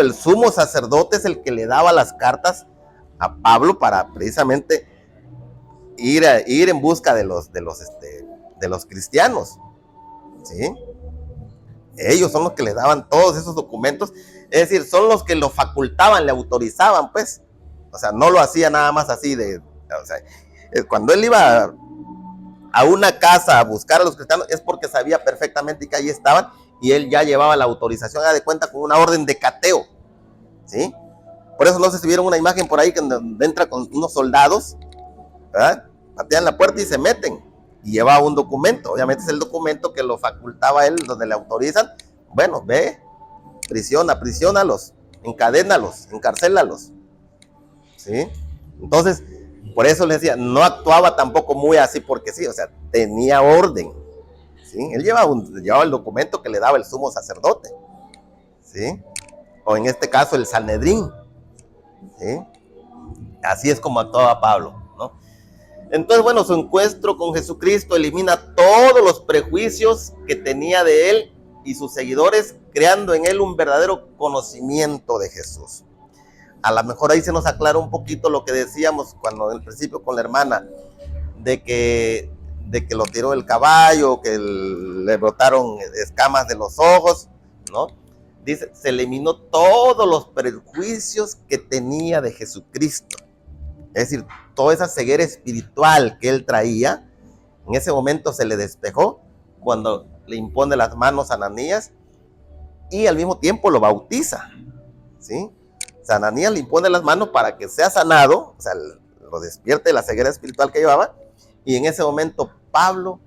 el sumo sacerdote es el que le daba las cartas a Pablo para precisamente ir en busca de los cristianos, ¿sí? Ellos son los que le daban todos esos documentos, es decir, son los que lo facultaban, le autorizaban, pues. O sea, no lo hacía nada más así o sea, cuando él iba a una casa a buscar a los cristianos es porque sabía perfectamente que ahí estaban y él ya llevaba la autorización, de cuenta, con una orden de cateo, ¿sí? Por eso no sé si vieron una imagen por ahí que entra con unos soldados, ¿verdad? Patean la puerta y se meten y lleva un documento, obviamente es el documento que lo facultaba él, donde le autorizan, bueno, ve, prisionalos, encadénalos, encarcélalos, ¿sí? Entonces, por eso les decía, no actuaba tampoco muy así porque sí, o sea, tenía orden, ¿sí? Él llevaba el documento que le daba el sumo sacerdote, ¿sí? O en este caso el Sanedrín, ¿sí? Así es como actuaba Pablo, ¿no? Entonces, bueno, su encuentro con Jesucristo elimina todos los prejuicios que tenía de él y sus seguidores, creando en él un verdadero conocimiento de Jesús. A lo mejor ahí se nos aclara un poquito lo que decíamos cuando en el principio con la hermana, de que lo tiró el caballo, que le brotaron escamas de los ojos, ¿no? Dice, se eliminó todos los prejuicios que tenía de Jesucristo. Es decir, toda esa ceguera espiritual que él traía, en ese momento se le despejó cuando le impone las manos a Ananías y al mismo tiempo lo bautiza, ¿sí? O sea, Ananías le impone las manos para que sea sanado, o sea, lo despierte de la ceguera espiritual que llevaba, y en ese momento Pablo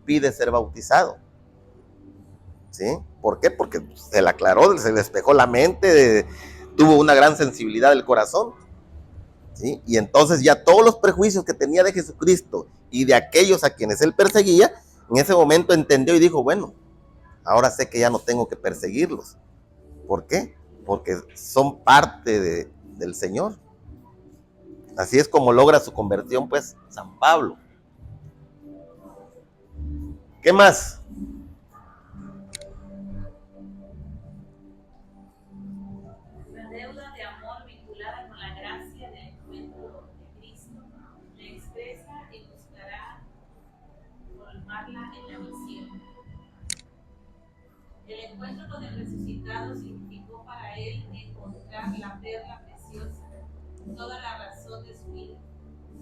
pide ser bautizado, ¿sí? ¿Por qué? Porque se le aclaró, se le despejó la mente, tuvo una gran sensibilidad del corazón, ¿sí? Y entonces ya todos los prejuicios que tenía de Jesucristo y de aquellos a quienes él perseguía, en ese momento entendió y dijo, bueno, ahora sé que ya no tengo que perseguirlos. ¿Por qué? Porque son parte del Señor. Así es como logra su conversión, pues, San Pablo. ¿Qué más? La deuda de amor vinculada con la gracia del encuentro de Cristo le expresa y buscará colmarla en la misión. El encuentro con el resucitado significó para él encontrar la perla preciosa, toda la razón de su vida.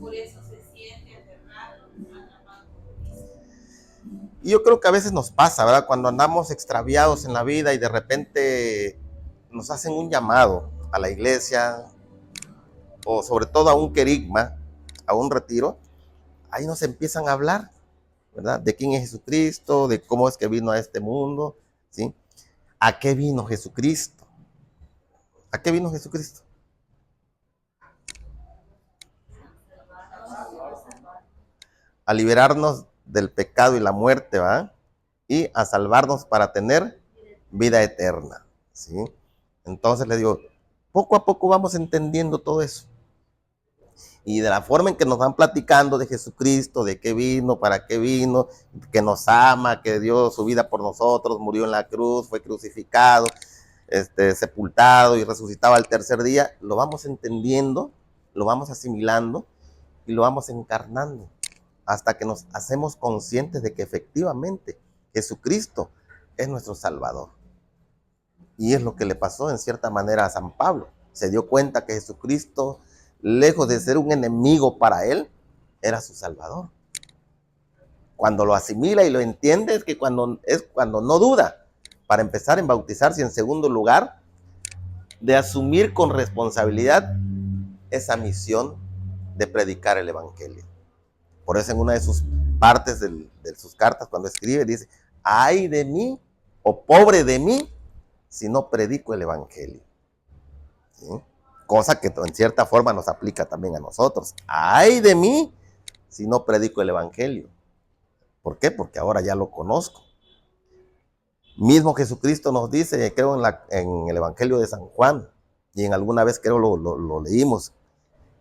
Por eso se siente aterrado, atrapado por Cristo. Y yo creo que a veces nos pasa, ¿verdad? Cuando andamos extraviados en la vida y de repente nos hacen un llamado a la iglesia o sobre todo a un querigma, a un retiro, ahí nos empiezan a hablar, ¿verdad? De quién es Jesucristo, de cómo es que vino a este mundo, ¿sí? ¿A qué vino Jesucristo? ¿A qué vino Jesucristo? A liberarnos del pecado y la muerte, ¿va? Y a salvarnos para tener vida eterna, ¿sí? Entonces le digo, poco a poco vamos entendiendo todo eso. Y de la forma en que nos van platicando de Jesucristo, de qué vino, para qué vino, que nos ama, que dio su vida por nosotros, murió en la cruz, fue crucificado, sepultado y resucitaba al tercer día, lo vamos entendiendo, lo vamos asimilando y lo vamos encarnando hasta que nos hacemos conscientes de que efectivamente Jesucristo es nuestro Salvador. Y es lo que le pasó en cierta manera a San Pablo. Se dio cuenta que Jesucristo, lejos de ser un enemigo para él, era su Salvador. Cuando lo asimila y lo entiende es cuando no duda, para empezar en bautizarse, y en segundo lugar, de asumir con responsabilidad esa misión de predicar el Evangelio. Por eso en una de sus partes de sus cartas, cuando escribe, dice, ay de mí, o pobre de mí, si no predico el Evangelio. ¿Sí? Cosa que en cierta forma nos aplica también a nosotros. Ay de mí, si no predico el Evangelio. ¿Por qué? Porque ahora ya lo conozco. Mismo Jesucristo nos dice, creo en el Evangelio de San Juan, y en alguna vez creo lo leímos,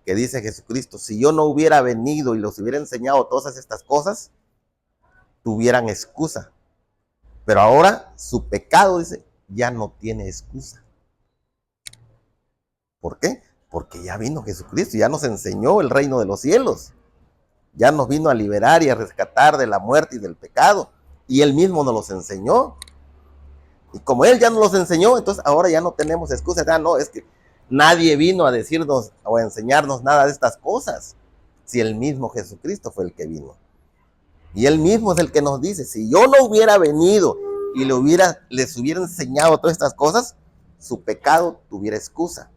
que dice Jesucristo, si yo no hubiera venido y los hubiera enseñado todas estas cosas, tuvieran excusa. Pero ahora su pecado, dice, ya no tiene excusa. ¿Por qué? Porque ya vino Jesucristo, ya nos enseñó el reino de los cielos. Ya nos vino a liberar y a rescatar de la muerte y del pecado. Y Él mismo nos los enseñó. Y como Él ya nos los enseñó, entonces ahora ya no tenemos excusas. Ah, no, es que nadie vino a decirnos o a enseñarnos nada de estas cosas. Si el mismo Jesucristo fue el que vino. Y Él mismo es el que nos dice, si yo no hubiera venido y les hubiera enseñado todas estas cosas, su pecado tuviera excusa.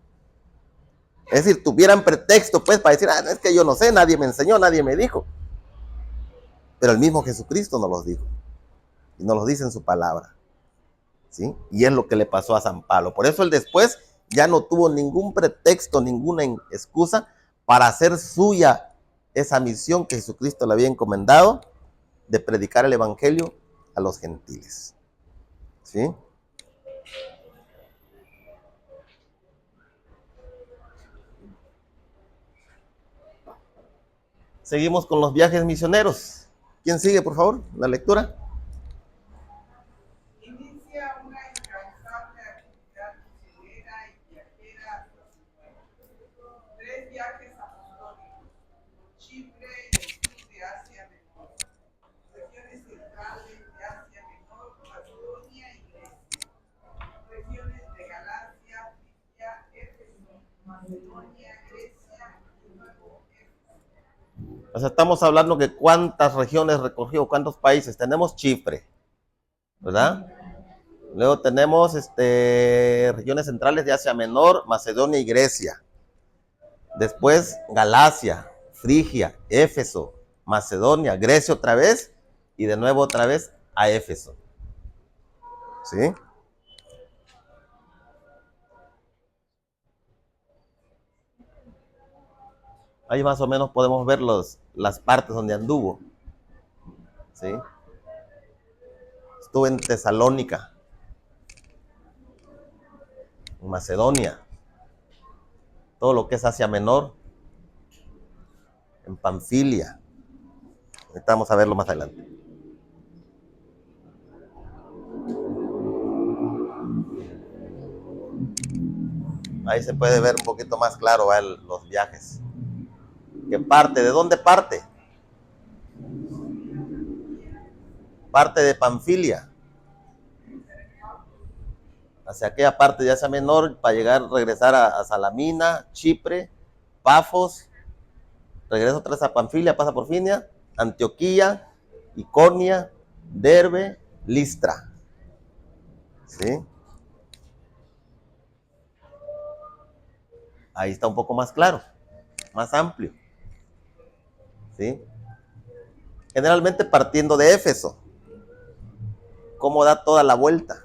Es decir, tuvieran pretexto pues para decir, ah, es que yo no sé, nadie me enseñó, nadie me dijo. Pero el mismo Jesucristo nos los dijo. Y nos los dice en su palabra. ¿Sí? Y es lo que le pasó a San Pablo. Por eso él después ya no tuvo ningún pretexto, ninguna excusa para hacer suya esa misión que Jesucristo le había encomendado de predicar el evangelio a los gentiles. ¿Sí? Seguimos con los viajes misioneros. ¿Quién sigue, por favor? La lectura. Inicia una incansable actividad misionera y viajera hacia su pueblo. 3 viajes apostólicos: Chipre y el sur de Asia Menor, regiones centrales de Asia Menor, Macedonia y Grecia, regiones de Galacia, Frigia, Éfeso, Macedonia, Grecia y luego Éfeso. O sea, estamos hablando de cuántas regiones recorrió, cuántos países. Tenemos Chipre, ¿verdad? Luego tenemos regiones centrales de Asia Menor, Macedonia y Grecia. Después Galacia, Frigia, Éfeso, Macedonia, Grecia otra vez y de nuevo otra vez a Éfeso. ¿Sí? Ahí más o menos podemos ver las partes donde anduvo. ¿Sí? Estuvo en Tesalónica, en Macedonia, todo lo que es Asia Menor, en Panfilia. Vamos a verlo más adelante. Ahí se puede ver un poquito más claro los viajes. ¿Qué parte? ¿De dónde parte? Parte de Panfilia. Hacia aquella parte de Asia Menor para regresar a Salamina, Chipre, Pafos. Regresa otra vez a Panfilia, pasa por Finia, Antioquía, Iconia, Derbe, Listra. ¿Sí? Ahí está un poco más claro, más amplio. ¿Sí? Generalmente partiendo de Éfeso. Cómo da toda la vuelta.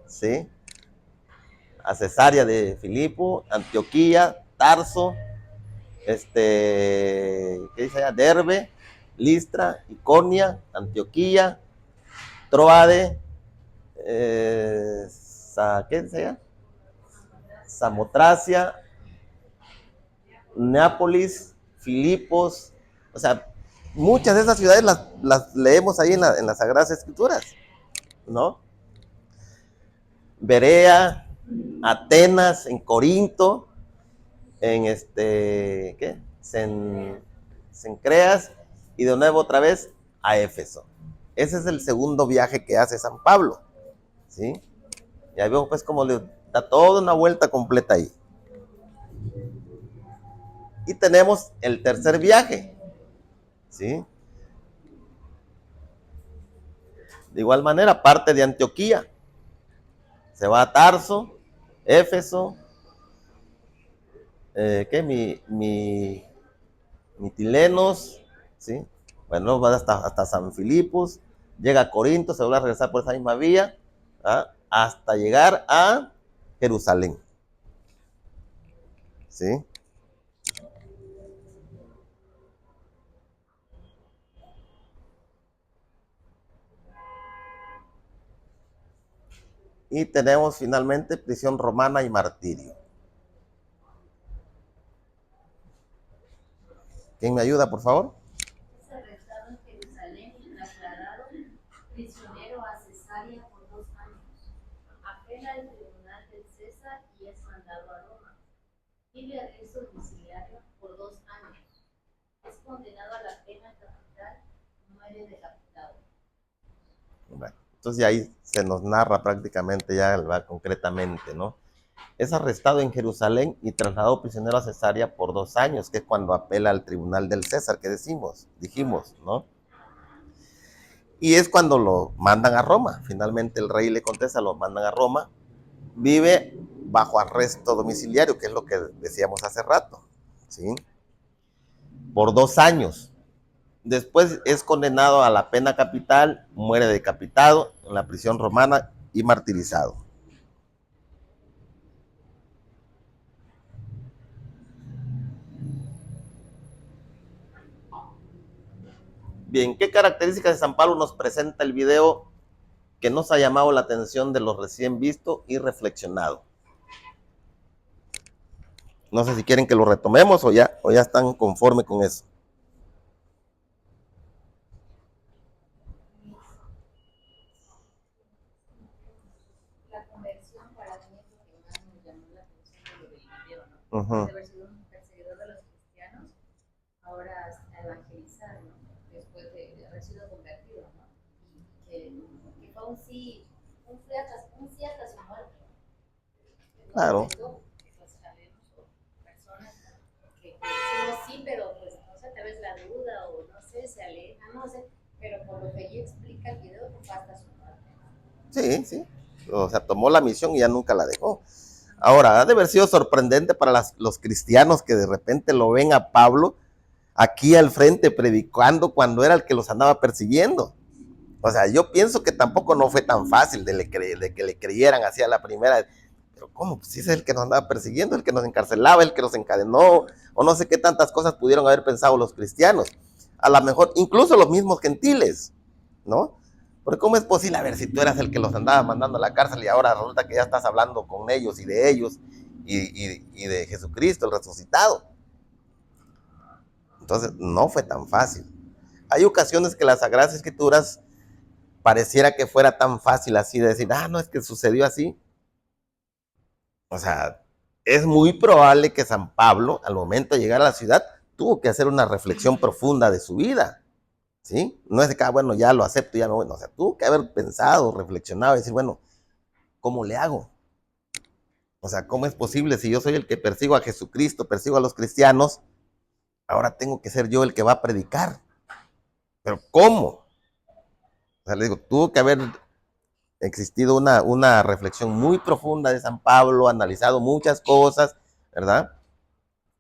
¿Sí? A Cesarea de Filipo, Antioquía, Tarso, ¿qué dice allá? Derbe, Listra, Iconia, Antioquía, Troade, ¿qué dice allá? Samotracia, Neápolis, Filipos, o sea, muchas de esas ciudades las leemos ahí en las Sagradas Escrituras, ¿no? Berea, Atenas, en Corinto, en ¿qué? Cencreas, y de nuevo otra vez a Éfeso. Ese es el segundo viaje que hace San Pablo, ¿sí? Y ahí vemos pues cómo le da toda una vuelta completa ahí. Y tenemos el tercer viaje, ¿sí? De igual manera, parte de Antioquía, se va a Tarso, Éfeso, Mitilenos, ¿sí? Bueno, va hasta San Filipos, llega a Corinto, se vuelve a regresar por esa misma vía, ¿ah? Hasta llegar a Jerusalén, ¿sí? Y tenemos finalmente prisión romana y martirio. ¿Quién me ayuda, por favor? Es arrestado en Jerusalén y trasladado prisionero a Cesarea por 2 años. Apela al tribunal del César y es mandado a Roma. Vive arresto domiciliario por 2 años. Es condenado a la pena capital, muere decapitado. Bueno, entonces ahí se nos narra prácticamente ya concretamente, ¿no? Es arrestado en Jerusalén y trasladado prisionero a Cesarea por 2 años, que es cuando apela al tribunal del César, que dijimos, ¿no? Y es cuando lo mandan a Roma. Finalmente el rey le contesta, lo mandan a Roma. Vive bajo arresto domiciliario, que es lo que decíamos hace rato, ¿sí? Por 2 años. Después es condenado a la pena capital, muere decapitado en la prisión romana y martirizado. Bien, ¿qué características de San Pablo nos presenta el video que nos ha llamado la atención de los recién visto y reflexionado? No sé si quieren que lo retomemos o ya están conformes con eso. La conversión para mí es lo que más me llamó la atención de lo del video, ¿no? Uh-huh. De haber sido un perseguidor de los cristianos, ahora a evangelizar, ¿no? Después de haber sido convertido, ¿no? Y que fue un sí hasta su muerte. Claro. Pues sabemos personas que decimos sí, pero pues no sé, tal vez la duda o no sé, se aleja, no sé, pero por lo que ella explica el video, fue hasta su muerte. Sí, sí. O sea, tomó la misión y ya nunca la dejó. Ahora, ha de haber sido sorprendente para los cristianos que de repente lo ven a Pablo aquí al frente predicando cuando era el que los andaba persiguiendo. O sea, yo pienso que tampoco no fue tan fácil de que le creyeran así a la primera. Pero ¿cómo? Pues si es el que nos andaba persiguiendo, el que nos encarcelaba, el que nos encadenó, o no sé qué tantas cosas pudieron haber pensado los cristianos. A lo mejor, incluso los mismos gentiles, ¿no? Porque ¿cómo es posible? A ver, si tú eras el que los andaba mandando a la cárcel y ahora resulta que ya estás hablando con ellos y de Jesucristo, el resucitado. Entonces, no fue tan fácil. Hay ocasiones que las Sagradas Escrituras pareciera que fuera tan fácil así de decir, no, es que sucedió así. O sea, es muy probable que San Pablo, al momento de llegar a la ciudad, tuvo que hacer una reflexión profunda de su vida, ¿sí? No es de que, bueno, ya lo acepto, ya no, bueno, o sea, tuvo que haber pensado, reflexionado y decir, bueno, ¿cómo le hago? O sea, ¿cómo es posible si yo soy el que persigo a Jesucristo, persigo a los cristianos, ahora tengo que ser yo el que va a predicar? ¿Pero cómo? O sea, le digo, tuvo que haber existido una reflexión muy profunda de San Pablo, analizado muchas cosas, ¿verdad?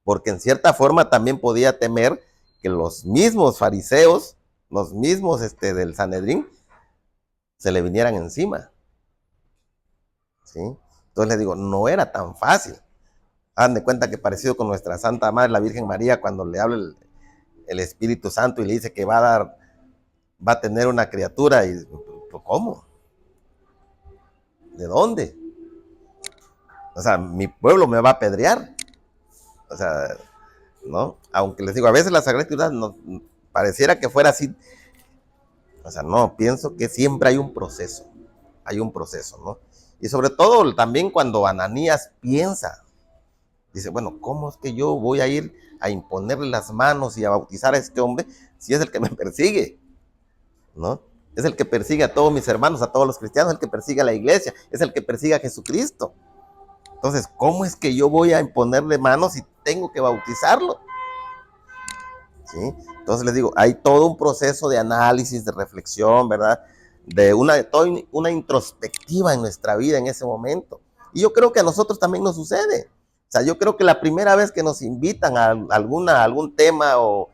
Porque en cierta forma también podía temer que los mismos fariseos, los mismos del Sanedrín, se le vinieran encima, ¿sí? Entonces le digo, no era tan fácil. Hagan de cuenta que parecido con nuestra Santa Madre, la Virgen María, cuando le habla el Espíritu Santo y le dice que va a tener una criatura, y ¿cómo? ¿De dónde? O sea, mi pueblo me va a apedrear. O sea, ¿no? Aunque les digo, a veces la Sagrada Escritura no, pareciera que fuera así. O sea, no, pienso que siempre hay un proceso, ¿no? Y sobre todo también cuando Ananías piensa, dice, bueno, ¿cómo es que yo voy a ir a imponerle las manos y a bautizar a este hombre si es el que me persigue? ¿No? Es el que persigue a todos mis hermanos, a todos los cristianos, el que persigue a la iglesia, es el que persigue a Jesucristo. Entonces, ¿cómo es que yo voy a imponerle manos y tengo que bautizarlo? ¿Sí? Entonces les digo, hay todo un proceso de análisis, de reflexión, ¿verdad? De toda una introspectiva en nuestra vida en ese momento. Y yo creo que a nosotros también nos sucede. O sea, yo creo que la primera vez que nos invitan a algún tema o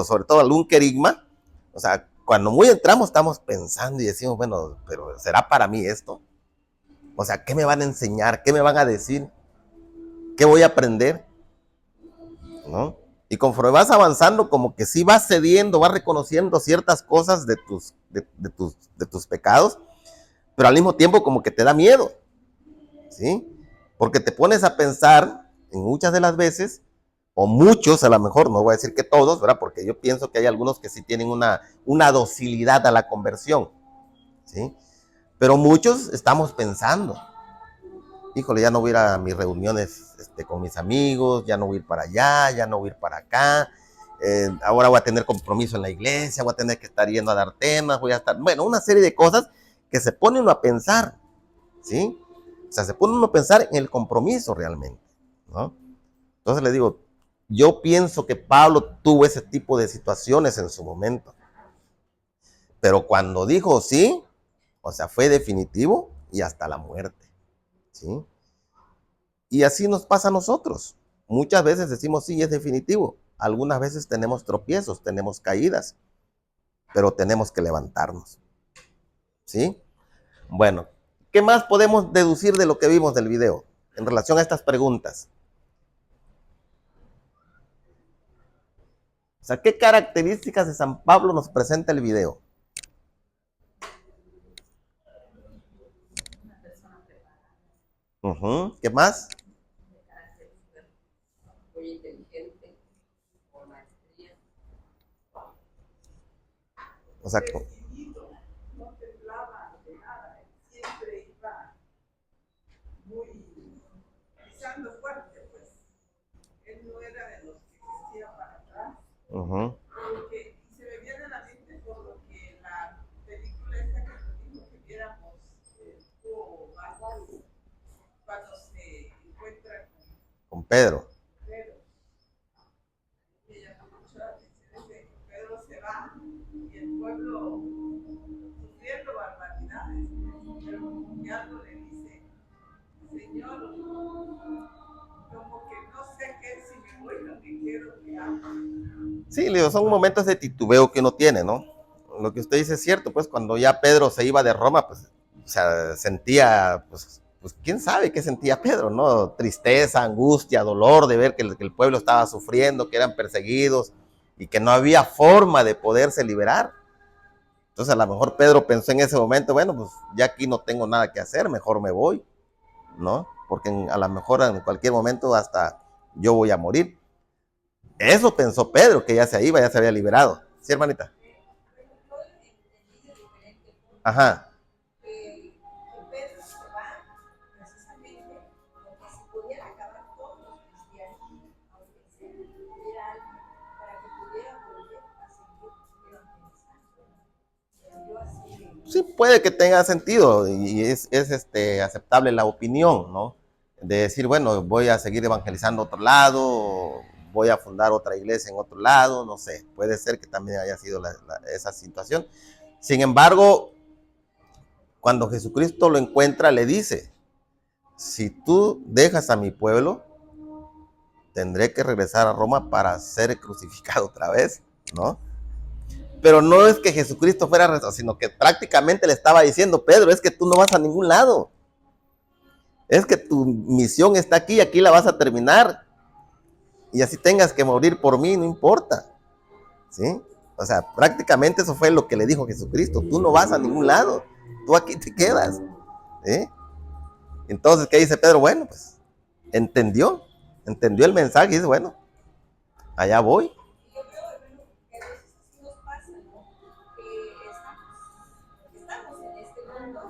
sobre todo algún querigma, o sea, cuando muy entramos estamos pensando y decimos, bueno, pero ¿será para mí esto? O sea, ¿qué me van a enseñar? ¿Qué me van a decir? ¿Qué voy a aprender? ¿No? Y conforme vas avanzando, como que sí vas cediendo, vas reconociendo ciertas cosas de tus pecados, pero al mismo tiempo como que te da miedo, ¿sí? Porque te pones a pensar en muchas de las veces, o muchos a lo mejor, no voy a decir que todos, ¿verdad? Porque yo pienso que hay algunos que sí tienen una docilidad a la conversión, ¿sí? Pero muchos estamos pensando, híjole, ya no voy a ir a mis reuniones con mis amigos, ya no voy a ir para allá, ya no voy a ir para acá, ahora voy a tener compromiso en la iglesia, voy a tener que estar yendo a dar temas, voy a estar, bueno, una serie de cosas que se pone uno a pensar, ¿sí? O sea, se pone uno a pensar en el compromiso realmente, ¿no? Entonces le digo, yo pienso que Pablo tuvo ese tipo de situaciones en su momento, pero cuando dijo sí, o sea, fue definitivo y hasta la muerte, ¿sí? Y así nos pasa a nosotros. Muchas veces decimos sí, es definitivo. Algunas veces tenemos tropiezos, tenemos caídas, pero tenemos que levantarnos, ¿sí? Bueno, ¿qué más podemos deducir de lo que vimos del video en relación a estas preguntas? O sea, ¿qué características de San Pablo nos presenta el video? Una persona preparada, ¿Qué más? de carácter fuerte, muy inteligente, con maestría. O sea, Decidido, no temblaba ante nada, siempre iba muy pisando fuerte, pues. Él no era de los que se hacía para atrás. Porque, y se me viene a la mente por lo que la película esta que nos dijo que viéramos, tuvo Batman, cuando se encuentra con Pedro. Pedro. Me llamó mucho la atención ese que Pedro se va y el pueblo sufriendo barbaridades, pero como que algo le dice, Señor, como que no sé qué, si me voy lo que quiero que haga. Sí, Leo, son momentos de titubeo que uno tiene, ¿no? Lo que usted dice es cierto, pues cuando ya Pedro se iba de Roma, pues, o sea, sentía, pues quién sabe qué sentía Pedro, ¿no? Tristeza, angustia, dolor de ver que el pueblo estaba sufriendo, que eran perseguidos y que no había forma de poderse liberar. Entonces a lo mejor Pedro pensó en ese momento, bueno, pues ya aquí no tengo nada que hacer, mejor me voy, ¿no? Porque a lo mejor en cualquier momento hasta yo voy a morir. Eso pensó Pedro, que ya se iba, ya se había liberado. ¿Sí, hermanita? Yo entendí de diferente punto Ajá. que Pedro se va precisamente porque si podían acabar todos los cristianos, aunque sea hubiera algo para que pudiera volver a seguir evangelizando. Yo así. Sí, puede que tenga sentido y es aceptable la opinión, ¿no? De decir, bueno, voy a seguir evangelizando a otro lado, voy a fundar otra iglesia en otro lado, no sé, puede ser que también haya sido esa situación. Sin embargo, cuando Jesucristo lo encuentra, le dice, si tú dejas a mi pueblo, tendré que regresar a Roma para ser crucificado otra vez, ¿no? Pero no es que Jesucristo fuera, sino que prácticamente le estaba diciendo, Pedro, es que tú no vas a ningún lado. Es que tu misión está aquí, aquí la vas a terminar. Y así tengas que morir por mí, no importa. ¿Sí? O sea, prácticamente eso fue lo que le dijo Jesucristo. Tú no vas a ningún lado. Tú aquí te quedas. ¿Sí? Entonces, ¿qué dice Pedro? Bueno, pues, entendió el mensaje y dice, bueno, allá voy. Yo creo, hermano, que a veces así nos pasa, ¿no? Que estamos en este mundo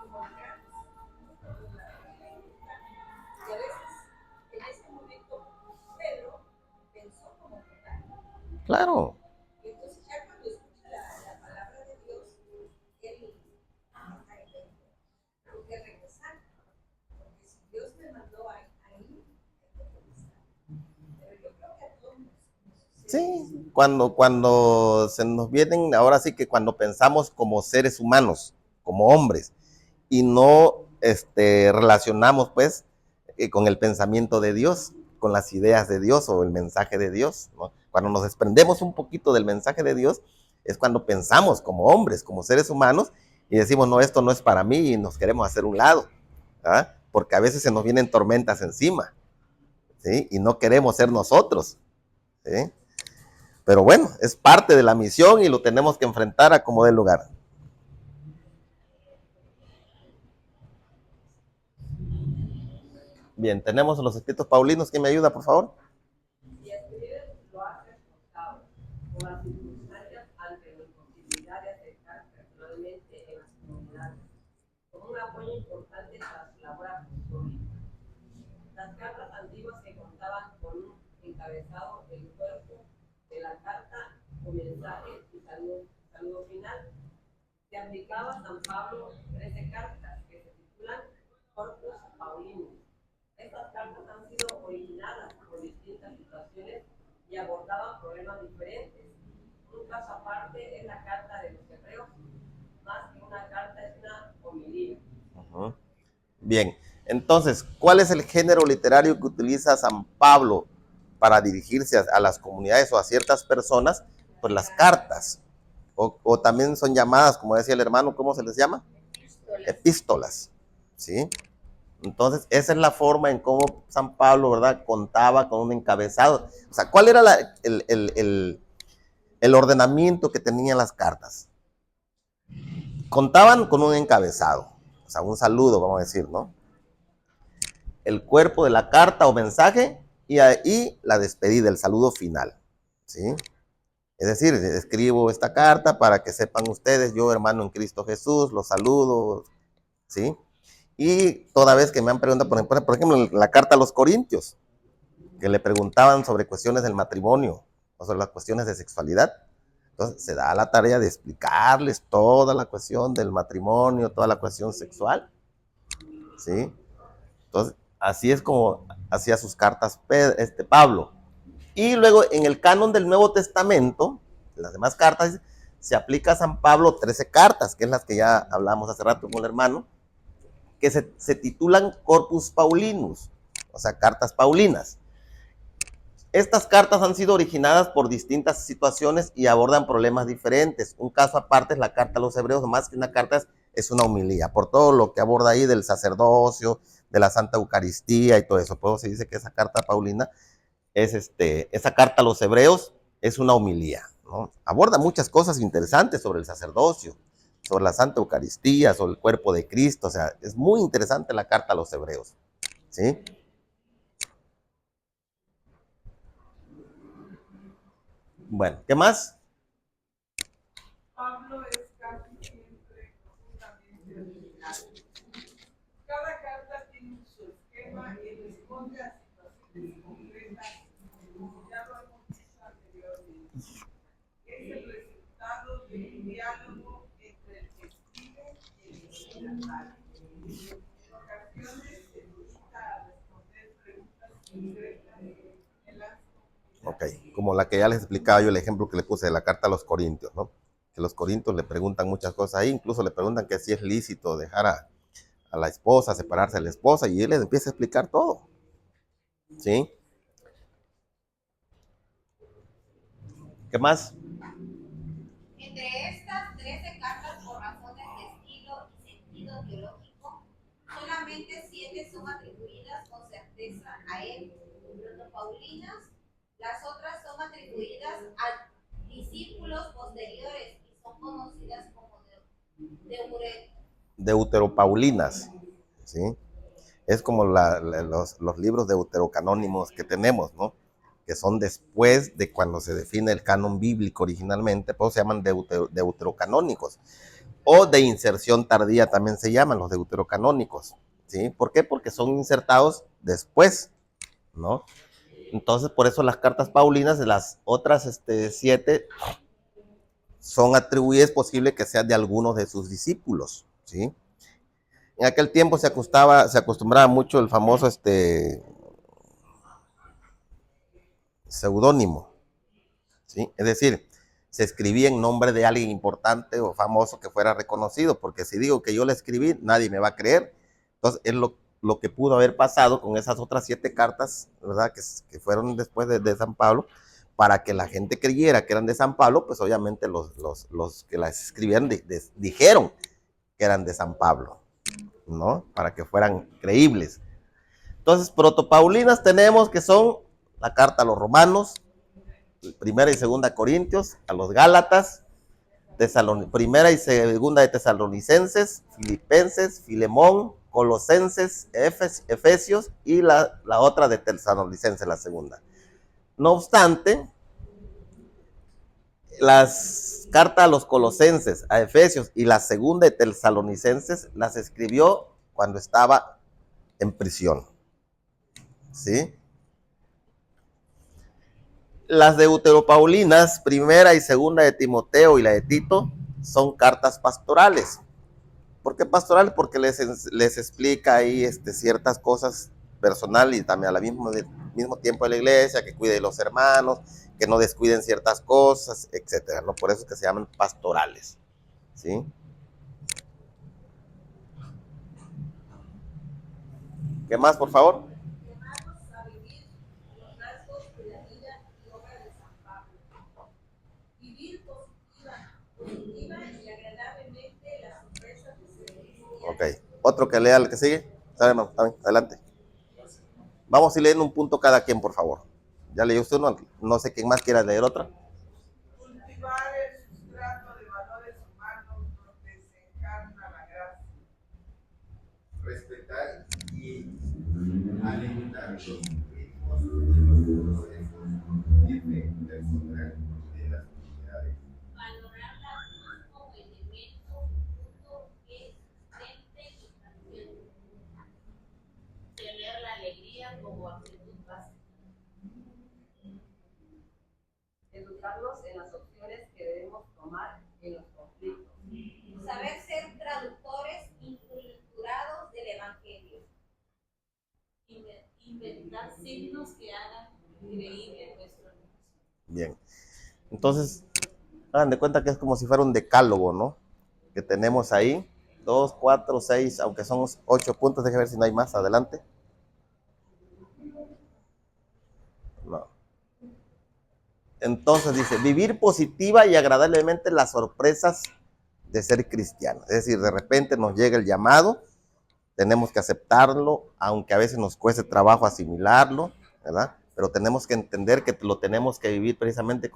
involucrados. Y a veces, en ese momento, Pedro pensó como total. Claro. Y entonces ya cuando escucha la palabra de Dios, él tengo que regresar. Porque si Dios me mandó ahí, hay que regresar. Pero yo creo que a todos nos sucede. Sí, cuando se nos vienen, ahora sí que cuando pensamos como seres humanos, como hombres, y no relacionamos pues con el pensamiento de Dios, con las ideas de Dios o el mensaje de Dios, ¿no? Cuando nos desprendemos un poquito del mensaje de Dios, es cuando pensamos como hombres, como seres humanos, y decimos, no, esto no es para mí, y nos queremos hacer un lado, ¿ah? Porque a veces se nos vienen tormentas encima, ¿sí? Y no queremos ser nosotros, ¿sí? Pero bueno, es parte de la misión y lo tenemos que enfrentar a como dé lugar. Bien, tenemos los escritos paulinos. ¿Quién me ayuda, por favor? Y escribir lo has reforzado con las circunstancias ante la imposibilidad de acercar personalmente en las comunidades, como un apoyo importante para su labor apostólica. Las cartas antiguas que contaban con un encabezado, el cuerpo de la carta o mensaje y saludo final. Se aplicaba a San Pablo 13 cartas que se titulan Corpus Paulinus. Estas cartas han sido originadas por distintas situaciones y abordaban problemas diferentes. Un caso aparte es la carta de los Hebreos, más que una carta es una homilía. Ujú. Bien, entonces, ¿cuál es el género literario que utiliza San Pablo para dirigirse a las comunidades o a ciertas personas? Pues las cartas, o también son llamadas, como decía el hermano, ¿cómo se les llama? Epístolas, ¿sí? Entonces, esa es la forma en cómo San Pablo, ¿verdad?, contaba con un encabezado. O sea, ¿cuál era el ordenamiento que tenían las cartas? Contaban con un encabezado, o sea, un saludo, vamos a decir, ¿no? El cuerpo de la carta o mensaje y ahí la despedida, el saludo final, ¿sí? Es decir, escribo esta carta para que sepan ustedes, yo hermano en Cristo Jesús, los saludo, ¿sí? Y toda vez que me han preguntado, por ejemplo, en la carta a los Corintios, que le preguntaban sobre cuestiones del matrimonio o sobre las cuestiones de sexualidad, entonces se da la tarea de explicarles toda la cuestión del matrimonio, toda la cuestión sexual, ¿sí? Entonces, así es como hacía sus cartas Pablo. Y luego en el canon del Nuevo Testamento, en las demás cartas, se aplica a San Pablo 13 cartas, que es las que ya hablamos hace rato con el hermano, que se titulan Corpus Paulinus, o sea, cartas paulinas. Estas cartas han sido originadas por distintas situaciones y abordan problemas diferentes. Un caso aparte es la carta a los Hebreos, más que una carta es una homilía, por todo lo que aborda ahí del sacerdocio, de la Santa Eucaristía y todo eso. Por eso se dice que esa carta paulina esa carta a los Hebreos es una homilía, ¿no? Aborda muchas cosas interesantes sobre el sacerdocio, sobre la Santa Eucaristía, sobre el cuerpo de Cristo. O sea, es muy interesante la carta a los Hebreos, ¿sí? Bueno, ¿qué más? Pablo es casi siempre profundamente original. Cada carta tiene su esquema y responde a situaciones concretas, como ya lo hemos visto anteriormente. Es el resultado de un diálogo entre el que escribe y el destinatario. En ocasiones se limita a responder preguntas concretas en las Ok, como la que ya les explicaba yo, el ejemplo que le puse de la carta a los Corintios, ¿no? Que los Corintios le preguntan muchas cosas ahí, incluso le preguntan que si es lícito dejar a la esposa, separarse de la esposa, y él les empieza a explicar todo, ¿sí? ¿Qué más? Entre estas 13 cartas por razones de estilo y sentido teológico, solamente 7 son atribuidas con certeza a él, protopaulinas. Las otras son atribuidas a discípulos posteriores y son conocidas como Deuteropaulinas, ¿sí? Es como los libros deuterocanónimos que tenemos, ¿no? Que son después de cuando se define el canon bíblico originalmente, pues se llaman deuterocanónicos, o de inserción tardía también se llaman los deuterocanónicos, ¿sí? ¿Por qué? Porque son insertados después, ¿no? Entonces, por eso las cartas paulinas, de las otras 7, son atribuidas, es posible que sean de algunos de sus discípulos, ¿sí? En aquel tiempo se acostumbraba mucho el famoso seudónimo, ¿sí? Es decir, se escribía en nombre de alguien importante o famoso que fuera reconocido, porque si digo que yo le escribí, nadie me va a creer. Entonces, es lo que pudo haber pasado con esas otras 7 cartas, ¿verdad? Que fueron después de San Pablo, para que la gente creyera que eran de San Pablo, pues obviamente los que las escribieron dijeron que eran de San Pablo, ¿no? Para que fueran creíbles. Entonces, protopaulinas tenemos que son la carta a los romanos, primera y segunda Corintios, a los Gálatas, primera y segunda de Tesalonicenses, Filipenses, Filemón, Colosenses, Efesios y la otra de Tesalonicenses, la segunda. No obstante, las cartas a los Colosenses, a Efesios y la segunda de Tesalonicenses las escribió cuando estaba en prisión. ¿sí? Las deuteropaulinas, primera y segunda de Timoteo y la de Tito, son cartas pastorales. ¿Por qué pastorales? Porque les explica ahí ciertas cosas personales y también al mismo tiempo de la iglesia, que cuide de los hermanos, que no descuiden ciertas cosas, etcétera, ¿no? Por eso es que se llaman pastorales, ¿sí? ¿Qué más, por favor? Llamados a vivir los rasgos de la vida y obra de San Pablo. Vivir positiva y agradablemente las sorpresas de ser cristiano. Ok. Otro que lea el que sigue. ¿Sabe, hermano? ¿Está bien? Adelante. Vamos a ir leyendo un punto cada quien, por favor. Ya leyó usted uno, no sé quién más quiera leer otra. Cultivar el sustrato de valores humanos donde se encarna la gracia. Respetar y alentar los ritmos de los procesos de fe personal de las comunidades. Valorar la cruz como elemento fruto que sustente y transmite. Tener la alegría como actitud básica. Educarnos en las opciones que debemos tomar en los conflictos. Saber ser traductores inculturados del Evangelio. Inventar signos que hagan creíble nuestro anuncio. Bien. Entonces, hagan de cuenta que es como si fuera un decálogo, ¿no? Que tenemos ahí. 2, 4, 6, aunque son 8 puntos. Déjame ver si no hay más. Adelante. No. Entonces dice, vivir positiva y agradablemente las sorpresas de ser cristiano. Es decir, de repente nos llega el llamado, tenemos que aceptarlo, aunque a veces nos cueste trabajo asimilarlo, ¿verdad? Pero tenemos que entender que lo tenemos que vivir precisamente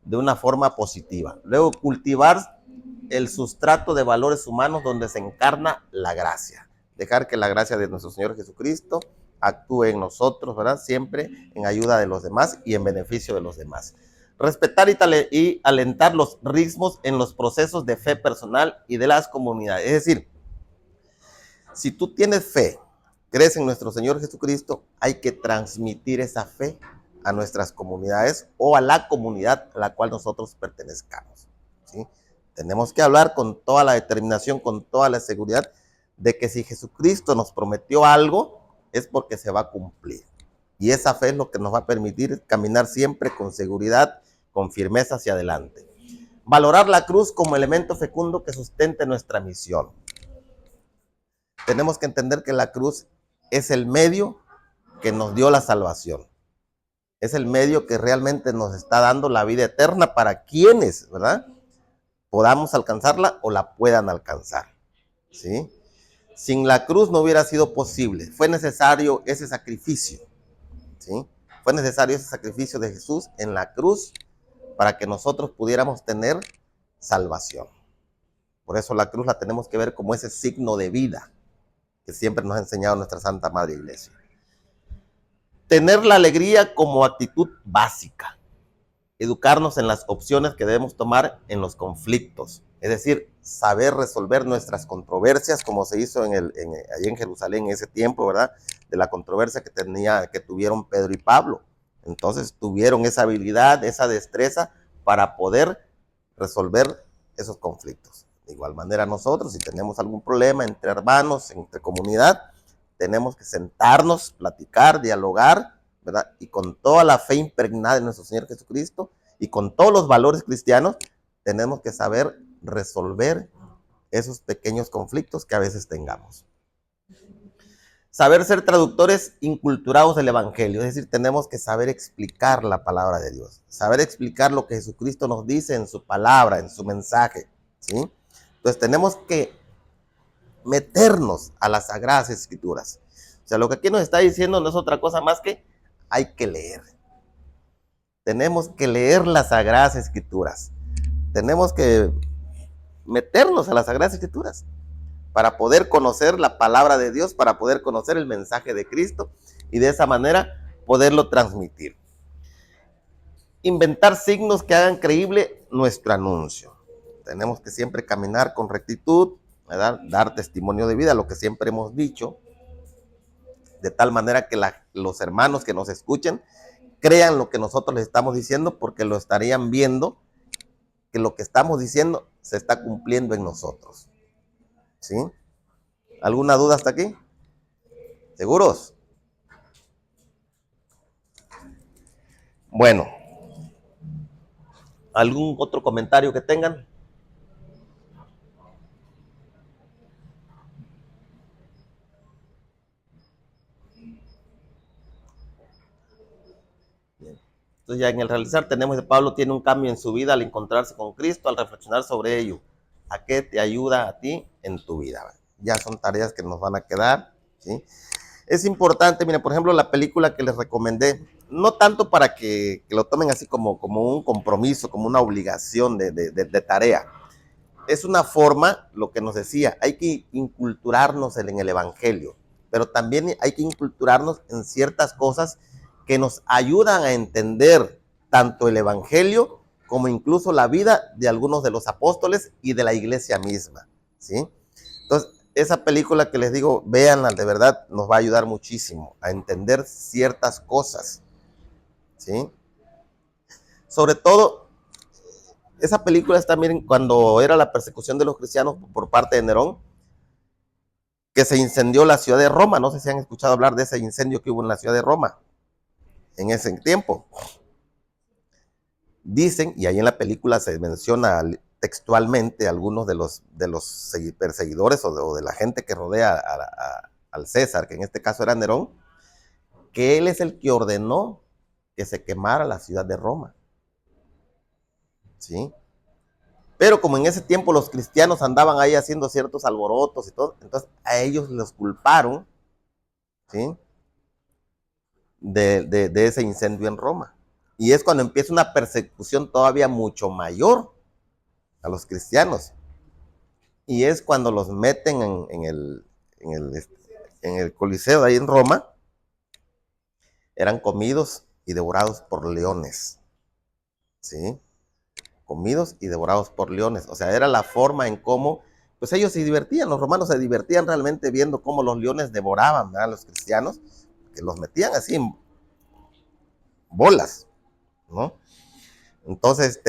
de una forma positiva. Luego, cultivar el sustrato de valores humanos donde se encarna la gracia. Dejar que la gracia de nuestro Señor Jesucristo actúe en nosotros, ¿verdad? Siempre en ayuda de los demás y en beneficio de los demás. Respetar y alentar los ritmos en los procesos de fe personal y de las comunidades. Es decir, si tú tienes fe, crees en nuestro Señor Jesucristo, hay que transmitir esa fe a nuestras comunidades o a la comunidad a la cual nosotros pertenezcamos, ¿sí? Tenemos que hablar con toda la determinación, con toda la seguridad de que si Jesucristo nos prometió algo, es porque se va a cumplir. Y esa fe es lo que nos va a permitir caminar siempre con seguridad, con firmeza hacia adelante. Valorar la cruz como elemento fecundo que sustente nuestra misión. Tenemos que entender que la cruz es el medio que nos dio la salvación. Es el medio que realmente nos está dando la vida eterna para quienes, ¿verdad?, podamos alcanzarla o la puedan alcanzar, ¿sí? Sin la cruz no hubiera sido posible. Fue necesario ese sacrificio, ¿sí? Fue necesario ese sacrificio de Jesús en la cruz para que nosotros pudiéramos tener salvación. Por eso la cruz la tenemos que ver como ese signo de vida que siempre nos ha enseñado nuestra Santa Madre Iglesia. Tener la alegría como actitud básica. Educarnos en las opciones que debemos tomar en los conflictos. Es decir, saber resolver nuestras controversias, como se hizo allí en Jerusalén en ese tiempo, ¿verdad? De la controversia que tuvieron Pedro y Pablo. Entonces tuvieron esa habilidad, esa destreza para poder resolver esos conflictos. De igual manera nosotros, si tenemos algún problema entre hermanos, entre comunidad, tenemos que sentarnos, platicar, dialogar, ¿verdad? Y con toda la fe impregnada en nuestro Señor Jesucristo y con todos los valores cristianos, tenemos que saber resolver esos pequeños conflictos que a veces tengamos. Saber ser traductores inculturados del Evangelio, es decir, tenemos que saber explicar la palabra de Dios, saber explicar lo que Jesucristo nos dice en su palabra, en su mensaje, ¿sí? Entonces tenemos que meternos a las Sagradas Escrituras. O sea, lo que aquí nos está diciendo no es otra cosa más que hay que leer. Tenemos que leer las Sagradas Escrituras. Tenemos que meternos a las Sagradas Escrituras para poder conocer la palabra de Dios, para poder conocer el mensaje de Cristo y de esa manera poderlo transmitir. Inventar signos que hagan creíble nuestro anuncio. Tenemos que siempre caminar con rectitud, ¿verdad? Dar testimonio de vida, lo que siempre hemos dicho. de tal manera que los hermanos que nos escuchen crean lo que nosotros les estamos diciendo, porque lo estarían viendo que lo que estamos diciendo se está cumpliendo en nosotros. ¿Sí? ¿Alguna duda hasta aquí? ¿Seguros? Bueno, ¿algún otro comentario que tengan? Bien. Entonces ya en el realizar tenemos que Pablo tiene un cambio en su vida al encontrarse con Cristo, al reflexionar sobre ello. ¿A qué te ayuda a ti en tu vida? Ya son tareas que nos van a quedar, ¿sí? Es importante, mira, por ejemplo, la película que les recomendé, no tanto para que lo tomen así como un compromiso, como una obligación de tarea. Es una forma, lo que nos decía, hay que inculturarnos en el Evangelio, pero también hay que inculturarnos en ciertas cosas que nos ayudan a entender tanto el Evangelio como incluso la vida de algunos de los apóstoles y de la iglesia misma, ¿sí? Entonces, esa película que les digo, véanla, de verdad nos va a ayudar muchísimo a entender ciertas cosas, ¿sí? Sobre todo, esa película es también cuando era la persecución de los cristianos por parte de Nerón, que se incendió la ciudad de Roma. No sé si han escuchado hablar de ese incendio que hubo en la ciudad de Roma en ese tiempo. Dicen, y ahí en la película se menciona textualmente algunos de los perseguidores o de la gente que rodea al César, que en este caso era Nerón, que él es el que ordenó que se quemara la ciudad de Roma. ¿Sí? Pero como en ese tiempo los cristianos andaban ahí haciendo ciertos alborotos y todo, entonces a ellos los culparon, ¿sí? de ese incendio en Roma. Y es cuando empieza una persecución todavía mucho mayor a los cristianos. Y es cuando los meten en el Coliseo de ahí en Roma, eran comidos y devorados por leones. ¿Sí? Comidos y devorados por leones. O sea, era la forma en cómo, pues ellos se divertían, los romanos se divertían realmente viendo cómo los leones devoraban a los cristianos, que los metían así en bolas, ¿no? Entonces,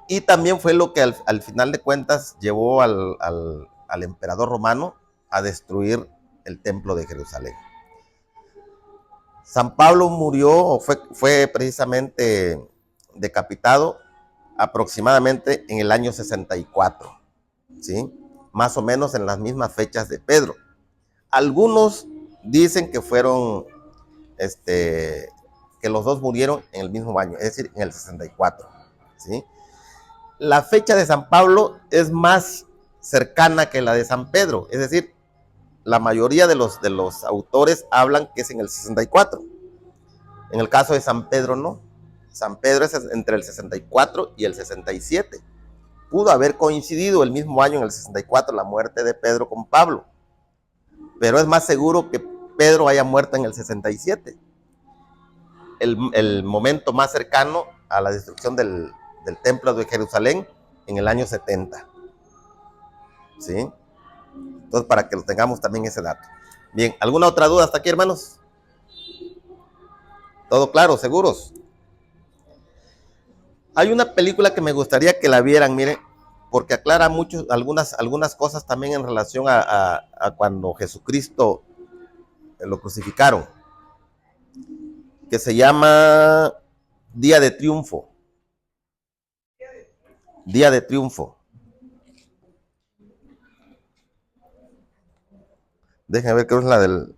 y también fue lo que al final de cuentas llevó al emperador romano a destruir el templo de Jerusalén. San Pablo murió, fue precisamente decapitado aproximadamente en el año 64, ¿sí? Más o menos en las mismas fechas de Pedro. Algunos dicen que fueron, que los dos murieron en el mismo año, es decir, en el 64, ¿sí? La fecha de San Pablo es más cercana que la de San Pedro, es decir, la mayoría de los autores hablan que es en el 64. En el caso de San Pedro no. San Pedro es entre el 64 y el 67. Pudo haber coincidido el mismo año, en el 64, la muerte de Pedro con Pablo, pero es más seguro que Pedro haya muerto en el 67, el momento más cercano a la destrucción del templo de Jerusalén en el año 70. ¿Sí? Entonces, para que lo tengamos también ese dato. Bien, ¿alguna otra duda hasta aquí, hermanos? ¿Todo claro? ¿Seguros? Hay una película que me gustaría que la vieran, mire, porque aclara mucho, algunas cosas también en relación a cuando Jesucristo lo crucificaron, que se llama Día de Triunfo. Día de Triunfo. Déjenme ver, creo que es la de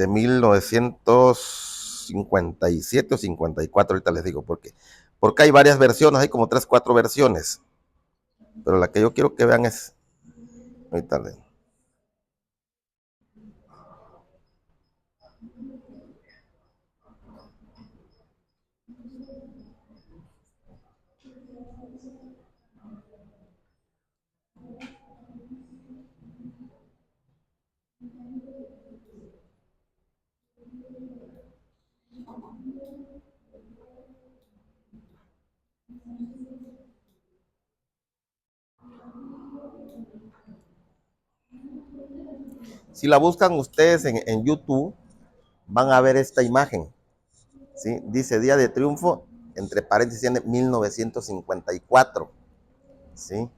1957 o 54, ahorita les digo, porque hay varias versiones, hay como 3, 4 versiones, pero la que yo quiero que vean es, ahorita les... Si la buscan ustedes en YouTube, van a ver esta imagen, ¿sí? Dice Día de Triunfo, entre paréntesis, tiene 1954, ¿sí?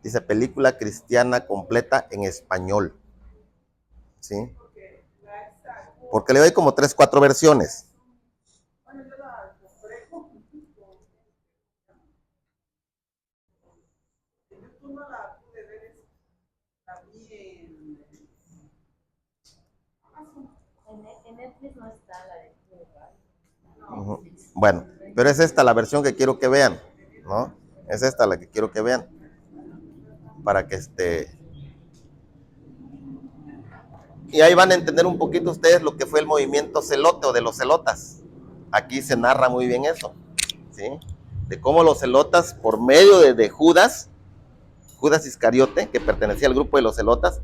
Dice película cristiana completa en español, ¿sí? Porque le doy como 3, 4 versiones. Bueno, yo la compré en YouTube, no la pude ver, la vi en Amazon. En Netflix no está la de Ujú. Bueno, pero es esta la versión que quiero que vean, ¿no? Es esta la que quiero que vean. Para que Y ahí van a entender un poquito ustedes lo que fue el movimiento celote o de los celotas. Aquí se narra muy bien eso, ¿sí? De cómo los celotas, por medio de Judas Iscariote, que pertenecía al grupo de los celotas,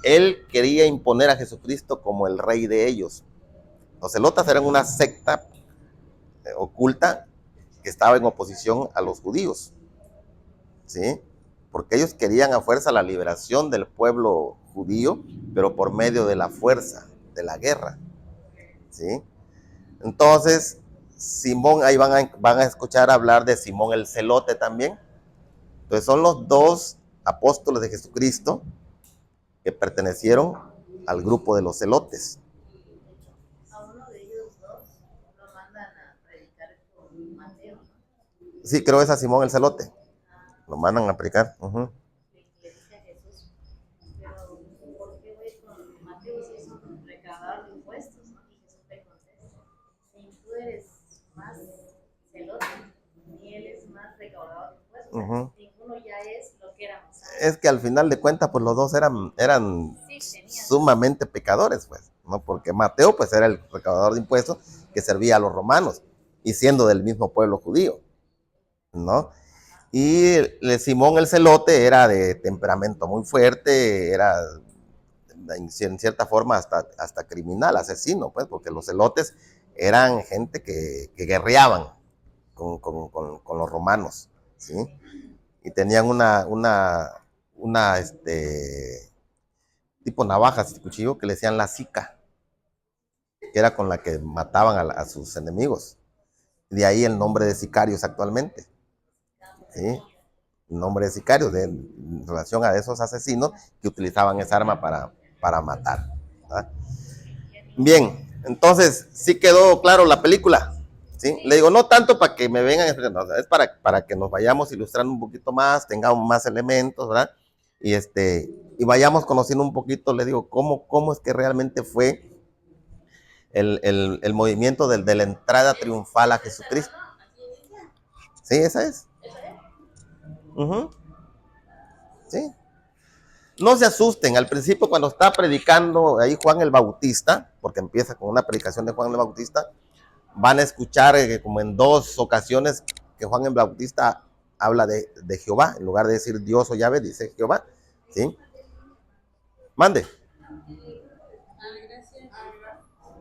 él quería imponer a Jesucristo como el rey de ellos. Los celotas eran una secta oculta que estaba en oposición a los judíos, ¿sí? Porque ellos querían a fuerza la liberación del pueblo judío, pero por medio de la fuerza, de la guerra, ¿sí? Entonces, Simón, ahí van a escuchar hablar de Simón el Celote también. Entonces, son los dos apóstoles de Jesucristo que pertenecieron al grupo de los celotes. a uno de ellos dos lo mandan a predicar con Mateo, ¿no? Sí, creo que es a Simón el Celote. Lo mandan a predicar. Le dice a Jesús, pero ¿por qué voy con Mateo si es un recaudador de impuestos, ¿no? Y Jesús le contesta, si tú eres más celote, ni él es más recaudador de impuestos, o sea, ninguno ya es lo que éramos antes. Es que al final de cuentas, pues los dos eran Sí, sumamente pecadores, pues, ¿no? Porque Mateo, pues, era el recaudador de impuestos que servía a los romanos y siendo del mismo pueblo judío, ¿no? Y Simón el Celote era de temperamento muy fuerte, era en cierta forma hasta criminal, asesino, pues, porque los celotes eran gente que guerreaban con los romanos, ¿sí? Y tenían una tipo navajas y cuchillo que le decían la sica, que era con la que mataban a sus enemigos. De ahí el nombre de sicarios actualmente, ¿sí? El nombre de sicarios en relación a esos asesinos que utilizaban esa arma para matar, ¿verdad? Bien, entonces sí quedó claro la película, ¿sí? Le digo, no tanto para que me vengan, no, es para que nos vayamos ilustrando un poquito más, tengamos más elementos, ¿verdad? Y vayamos conociendo un poquito, le digo, cómo es que realmente fue el movimiento de la entrada triunfal a Jesucristo. Sí, esa es. Sí. No se asusten, al principio cuando está predicando ahí Juan el Bautista, porque empieza con una predicación de Juan el Bautista, van a escuchar como en 2 ocasiones que Juan el Bautista habla de Jehová, en lugar de decir Dios o Yahvé, dice Jehová, ¿sí? Mande.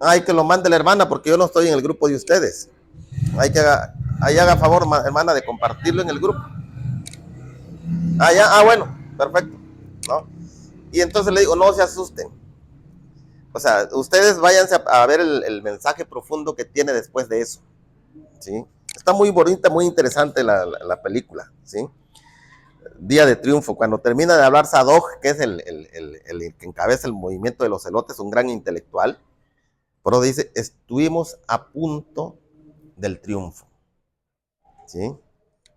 Ay, que lo mande la hermana, porque yo no estoy en el grupo de ustedes. Ahí haga favor, hermana, de compartirlo en el grupo. Bueno, perfecto, ¿no? Y entonces le digo, no se asusten. O sea, ustedes váyanse a ver el mensaje profundo que tiene después de eso, ¿sí? Está muy bonita, muy interesante la película, ¿sí? Día de Triunfo, cuando termina de hablar Sadoc, que es el que encabeza el movimiento de los celotes, un gran intelectual, pero dice, estuvimos a punto del triunfo, ¿sí?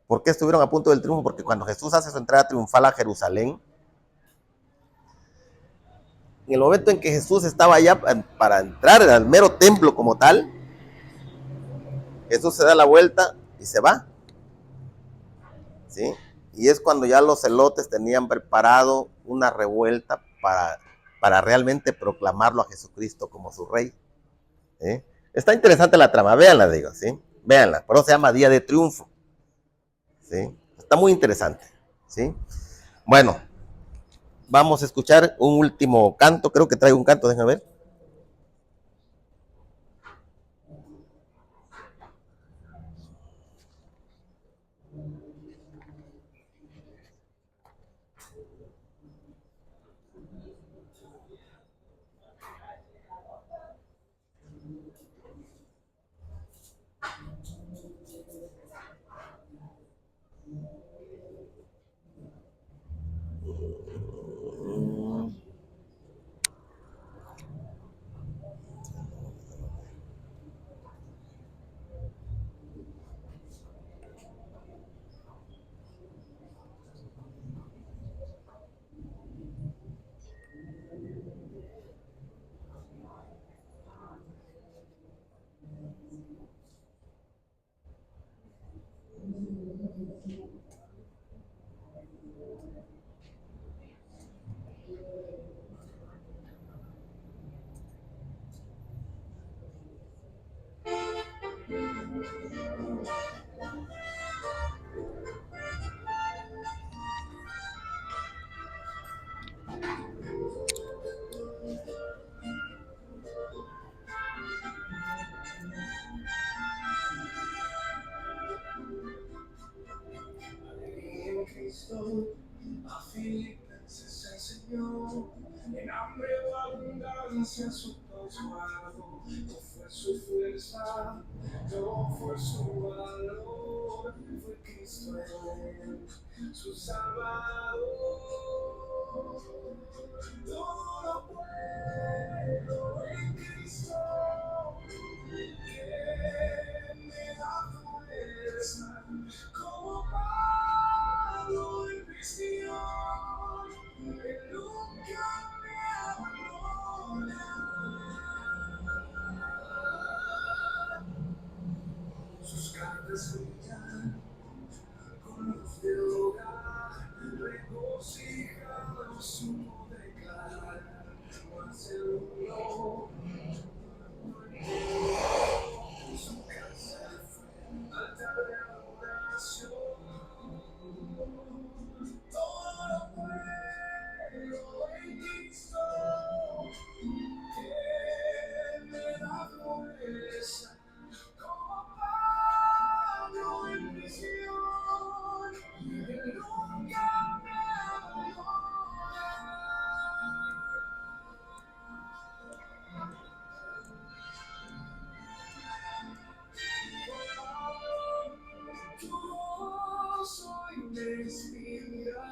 ¿Por qué estuvieron a punto del triunfo? Porque cuando Jesús hace su entrada triunfal a Jerusalén, en el momento en que Jesús estaba allá para entrar al mero templo como tal, Jesús se da la vuelta y se va, ¿sí? Y es cuando ya los celotes tenían preparado una revuelta para realmente proclamarlo a Jesucristo como su rey, ¿sí? Está interesante la trama, véanla, digo, ¿sí? Véanla, por eso se llama Día de Triunfo, ¿sí? Está muy interesante, ¿sí? Bueno, vamos a escuchar un último canto, creo que traigo un canto, déjenme ver. hambre o abundancia su pasuado. No fue su fuerza, no fue su valor, fue Cristo en él, su Salvador. Todo lo puedo en Cristo, que me da fuerza, como Pablo en prisión, Él nunca me abandona. Sus cartas brillan con luz de hogar, regocijado supo declarar, mas el mundo su casa fue altar de adoración. Todo lo puedo en Cristo, que me da fuerza, como Pablo en prisión, Él nunca me abandona. Tu gozo y me inspira,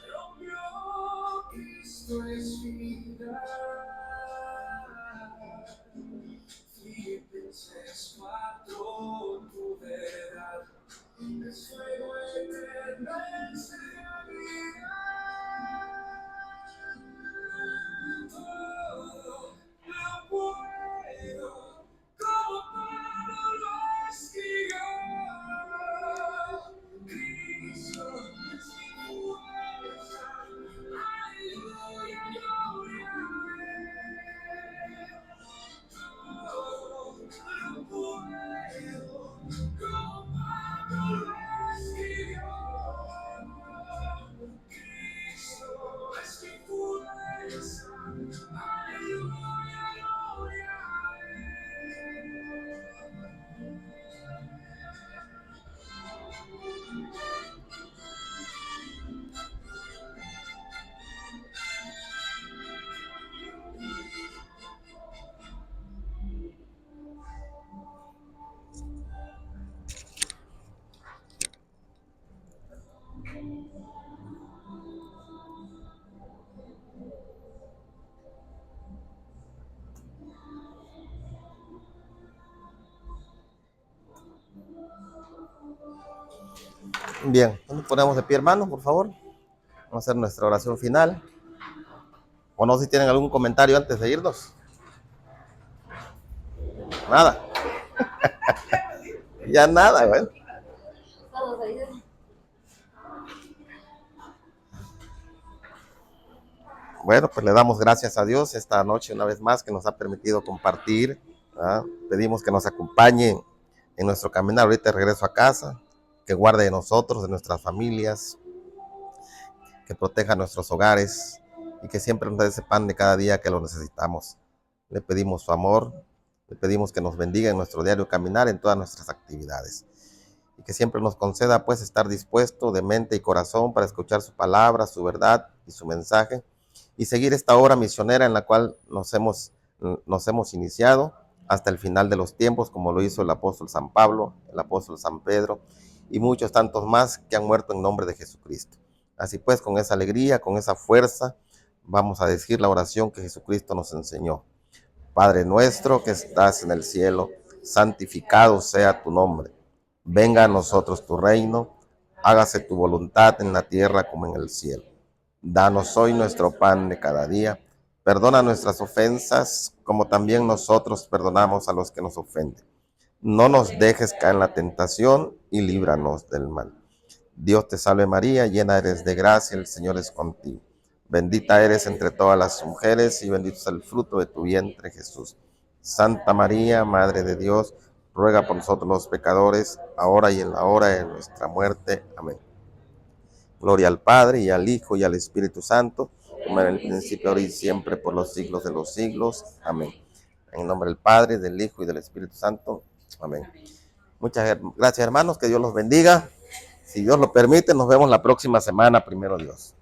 rompió Cristo es vida. Filipenses 4, tu verdad es fuego eterno, es realidad. Todo lo puedo, como Pablo lo escribió. Cristo es mi fuerza, aleluya, gloria a Él. Todo lo puedo, como Pablo lo escribió. Cristo es mi fuerza, aleluya, gloria a Él. Bien, nos ponemos de pie, hermanos, por favor. Vamos a hacer nuestra oración final. O no sé si tienen algún comentario antes de irnos. Nada. Ya nada, bueno. Todos ahí. Bueno, pues le damos gracias a Dios esta noche una vez más que nos ha permitido compartir, ¿verdad? Pedimos que nos acompañe en nuestro caminar ahorita de regreso a casa, que guarde de nosotros, de nuestras familias, que proteja nuestros hogares y que siempre nos dé ese pan de cada día que lo necesitamos. Le pedimos su amor, le pedimos que nos bendiga en nuestro diario caminar, en todas nuestras actividades. Y que siempre nos conceda pues estar dispuesto de mente y corazón para escuchar su palabra, su verdad y su mensaje, y seguir esta obra misionera en la cual nos hemos iniciado hasta el final de los tiempos, como lo hizo el apóstol San Pablo, el apóstol San Pedro y muchos tantos más que han muerto en nombre de Jesucristo. Así pues, con esa alegría, con esa fuerza, vamos a decir la oración que Jesucristo nos enseñó. Padre nuestro que estás en el cielo, santificado sea tu nombre. Venga a nosotros tu reino, hágase tu voluntad en la tierra como en el cielo. Danos hoy nuestro pan de cada día. Perdona nuestras ofensas, como también nosotros perdonamos a los que nos ofenden. No nos dejes caer en la tentación y líbranos del mal. Dios te salve María, llena eres de gracia, el Señor es contigo. Bendita eres entre todas las mujeres y bendito es el fruto de tu vientre, Jesús. Santa María, Madre de Dios, ruega por nosotros los pecadores, ahora y en la hora de nuestra muerte. Amén. Gloria al Padre, y al Hijo, y al Espíritu Santo, como en el principio, ahora y siempre, por los siglos de los siglos. Amén. En el nombre del Padre, del Hijo y del Espíritu Santo. Amén. Muchas gracias, hermanos. Que Dios los bendiga. Si Dios lo permite, nos vemos la próxima semana, primero Dios.